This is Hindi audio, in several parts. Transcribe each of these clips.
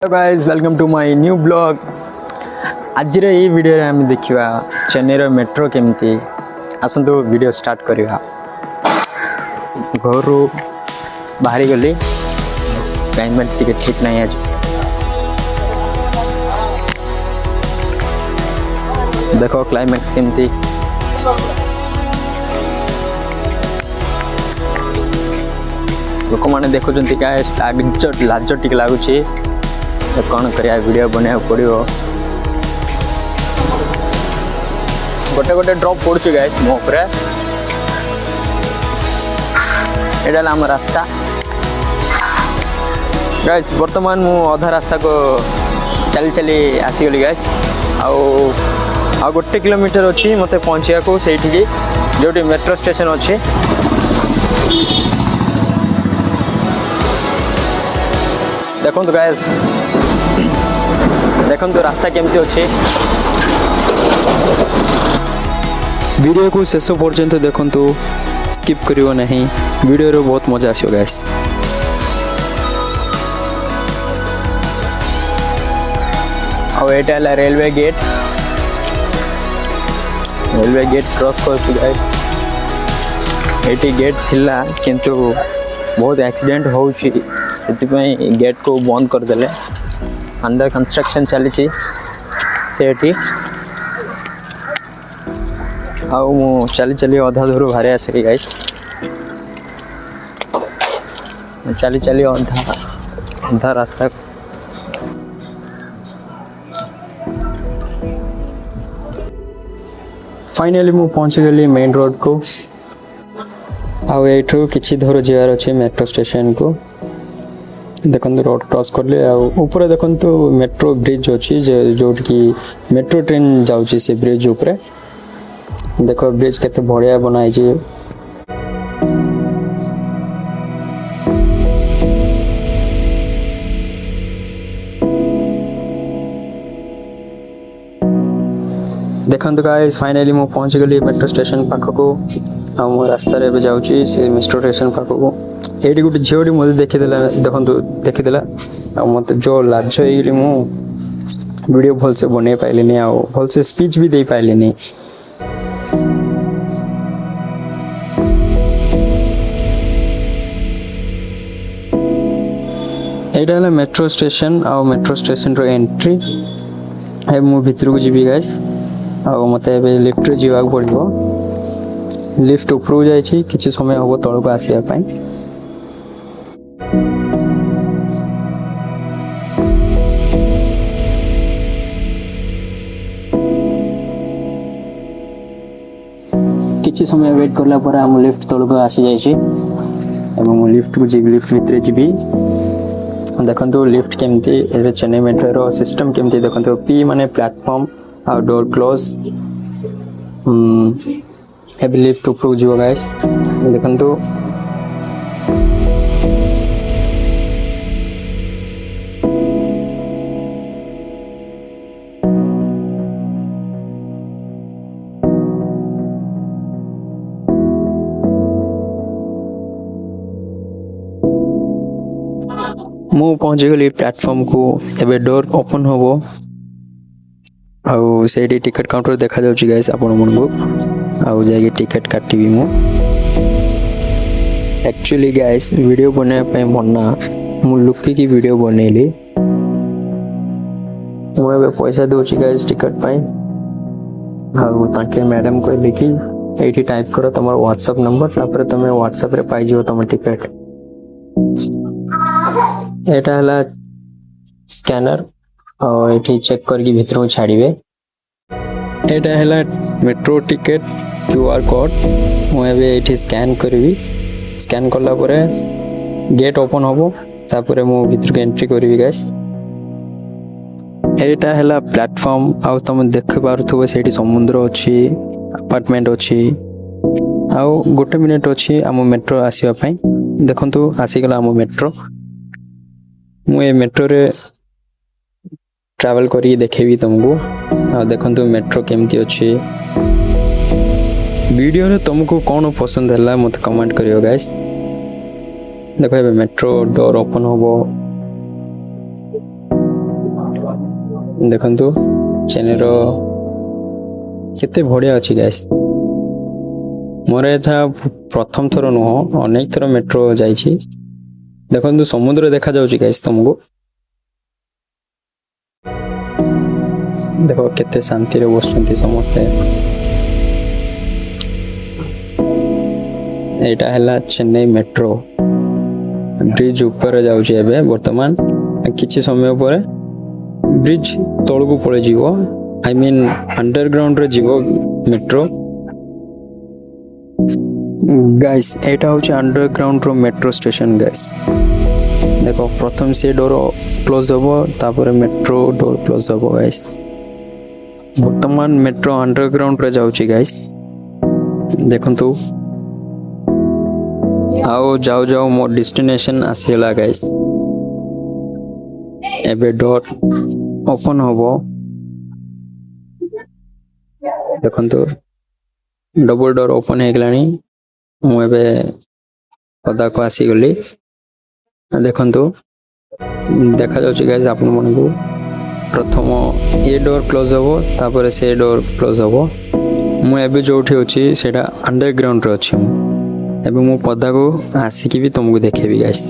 Hello guys welcome to my new blog. आज ये वीडियो रे हम देखिवा चेन्नई मेट्रो केमती आसंतु वीडियो स्टार्ट करिवा। घर बाहरी गली क्लाइमेट टिके ठीक नहीं आज। देखो क्लाइमेक्स केमती लोक मैंने देखुंत लाज टिके लगुच कौन करिया वीडियो बना पड़ो। गोटे गोटे ड्रॉप पड़ुची गाइस मो उपरे। एटा आम रास्ता गाइस। वर्तमान मु अधा रास्ता को चली चली आसीगली गाइस। आ गोटे किलोमीटर अच्छी मत पहुँचा को से जो मेट्रो स्टेशन अच्छी। देखो तो गाइस देखो तो रास्ता केमती अच्छे। वीडियो को शेष पर्यंत देखो तो स्किप करियो नहीं। वीडियो रो बहुत मजा आसियो गाइस। और एटा है रेलवे गेट क्रॉस कर गाइस। एटी गेट थिला किंतु बहुत एक्सीडेंट होउची से गेट को बंद कर देले। अंडर कंस्ट्रक्शन चली से आउ चली चली अधा दूर बाहर आसिक गाइस। चली चली अधा रास्ता फाइनली मु पहुंची गली मेन रोड को। आउ एठू किछि दूर जीवार अच्छे मेट्रो स्टेशन को। देखो रोड क्रॉस कर ले ऊपर देखो मेट्रो ब्रिज अच्छी जो कि मेट्रो ट्रेन जाऊँगी से ब्रिज ऊपर। देखो ब्रिज केते बढ़िया बनाई। देखो गाइस फाइनली मु पहुंच गली मेट्रो स्टेशन पाख को। मो रास्ता रे जाऊँगी से मेट्रो स्टेशन पाख को। ये गोटे झील मत देखीदेला देखो देखीदेला मत जो लाज हो मु वीडियो भलसे बन पाइलिनी भलसे स्पीच भी दे पाइलिनी। एटा है मेट्रो स्टेशन मेट्रो स्टेशन रो एंट्री है। मु भितर को जीवी गाइस मत लिफ्ट जीवा पड़ो। लिफ्ट ऊपर जाइए किसी समय हम तल को आसिया पाई। किसी समय वेट करला पर हम लिफ्ट तल को आसी जाइए। लिफ्ट को जी लिफ्ट भितर जी देखो लिफ्ट केमती चेन्नई मेट्रो रो सिस्टम केमती देखो। पी माने प्लेटफॉर्म और डोर क्लोज। एबे लिफ्ट ऊपर जीव गाइस देखो। मु पहुंच गली प्लेटफॉर्म को। एबे डोर ओपन होबो आउ से टिकट काउंटर देखा जाउची गाइस आपण मन को। आउ जाके टिकट काटिबी मु। एक्चुअली गाइस वीडियो बने पे मन्ना मु लुकी की वीडियो बनेली। मु एबे पैसा दोची गाइस टिकट पाई। आउ ताके मैडम को लिखी एठी टाइप करो तमर व्हाट्सएप नंबर तापर तमे व्हाट्सएप रे पाई जियो तमर टिकट। एटा हला स्कैनर और एठी चेक करके भीतर को छाड़िबे। एटा हला मेट्रो टिकट क्यूआर कोड मु एबे एठी स्कैन करबी। स्कैन करला परे गेट ओपन होबो तापर मु भीतर के एंट्री करबी गाइस। एटा हला प्लेटफॉर्म आउ तुम देख पारथबो सेठी समुद्र अछि अपार्टमेंट अछि आउ गोटे मिनिट अछि हम मेट्रो आसीबा पई। देखंतु आसी गला हम मेट्रो। मु ए मेट्रो रे ट्रैवल करी देखेबी तुमको। आ देखंतु मेट्रो केमती अच्छी। वीडियो रे तुमको कौन पसंद है मत कमेंट करियो गाइस। देखो मेट्रो डोर ओपन होबो देखंतु चेन्नईर केते बढ़िया अच्छी गाइस मोर एथा प्रथम थर नुह अनेक थर मेट्रो जाइछि देखंतु समुद्र देखा जाउछि गाइस तुमको देखो केते शांति रे बसुंती समस्ते एटा हला चेन्नई मेट्रो ब्रिज ऊपर जाउछि एबे वर्तमान किछि समय पर ब्रिज तळकु पळे जीवो आई मीन अंडरग्राउंड रे जीवो मेट्रो गाइस एटा होछि अंडरग्राउंड रो मेट्रो स्टेशन गाइस देखो प्रथम से डोर क्लोज होबो तापर मेट्रो डोर क्लोज होबो गाइस वर्तमान मेट्रो अंडरग्राउंड रे जाउछि गाइस देखंतु आओ जाओ जाओ मो डेस्टिनेशन आसीला गाइस एबे डोर ओपन होबो देखंतु डबल डोर ओपन हे गलानी मु एबे पदा को आसी गली देखंतु देखा जाउछि गाइस आपन मन को प्रथम ए डोर क्लोज होबो तापर से डोर क्लोज होबो मु एबे जोठी होछि सेटा अंडरग्राउंड रे अछि एबे मु पदा को आसी कि भी तुमको देखेबी गाइस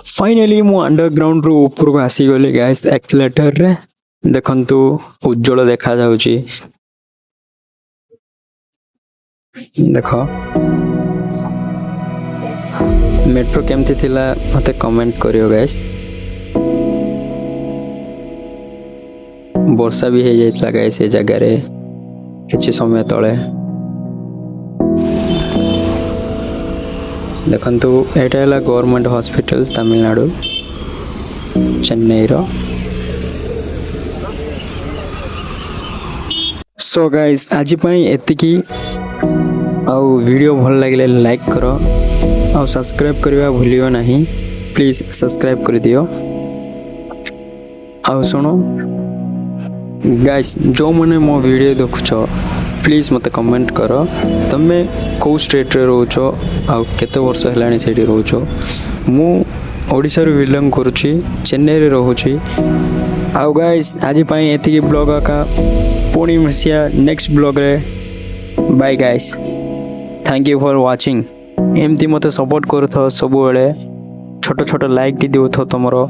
फाइनली मु अंडरग्राउंड रो ऊपर को आसी गली गाइस एक्सीलेटर रे देखंतु उज्जवल देखा जाउची देखो मेट्रो केमती थिला मते कमेंट करियो गाइस वर्षा भी हे जाइतला गाइस ए जगह रे किछि समय तळे देखंतु एटा हला गवर्नमेंट हॉस्पिटल तमिलनाडु चेन्नई रो सो गाइस आज पई एतिकी आउ वीडियो भल लागले लाइक करो आउ सब्सक्राइब करबा भूलियो नहीं प्लीज सब्सक्राइब कर दियो आउ सुनो गाइस जो मने मो वीडियो देखुछो प्लीज मते कमेंट करो तमे को स्टेट रे रहउछो आ केते वर्ष हेलानी सेठी रहउछो मु ओडिसा रो बिलोंग करूची चेन्नई रे रहउची आ गाइस आज पई एतिकी ब्लॉग का पुणी मिसिया नेक्स्ट ब्लॉग रे bye guys thank you for watching एमती मते सपोर्ट करथो सब बेले छोट छोट लाइक दी दियो थो तमरो